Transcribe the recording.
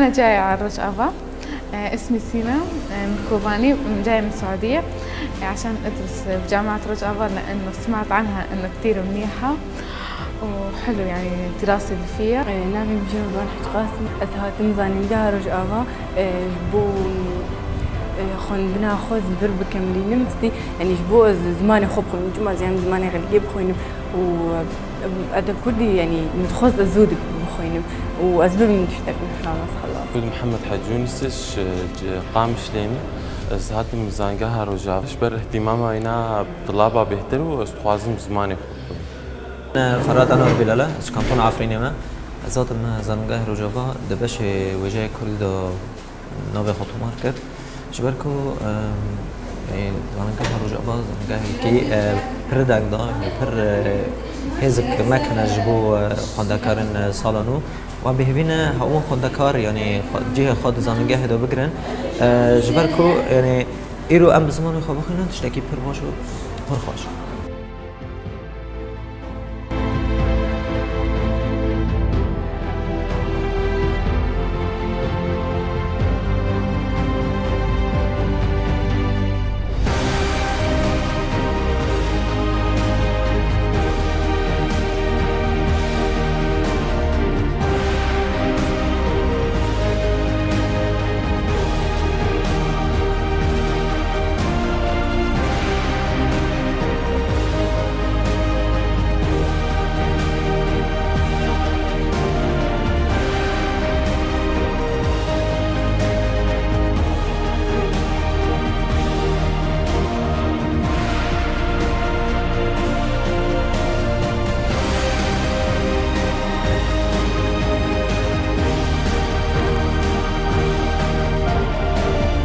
أنا جاية على الرجعة. اسمي سينا من كوباني، جاية من السعودية عشان أدرس بجامعة رجعة، لأنه سمعت عنها إنه كتير منيحة وحلو يعني الدراسة اللي فيها. نامي بجنوب حج قاسم أسهات مزاني مجاه رجعة جبون خون بنا خوز برب كملين مستي يعني جبو زماني خوب خوين جمع زماني غلقي بخوينم وأدب كردي يعني متخوز أزود بخوينم وأسباب من تشتاق خلاص. محمد حجونسش قام شليمي أسهات مزانجها رجعة شبر اهتمامها هنا طلابها بيهتروا استخوازم زماني خوب. فراد أنا بلالا إيش كنتون عفريني ما أزات ما زانجاه رجعة دبش وجاي كل ده نوبة خطو ماركت شبركو يعني زانجاه رجعة زانجاه كي بردك ده بر هزك مكنة جبو خندكارن سالانو وبهبينا هو خندكار يعني جهة خد زانجاه ده بقرن جبركو يعني إيرو أم بزمان خباخنا تشتكي بر باشو برخاش.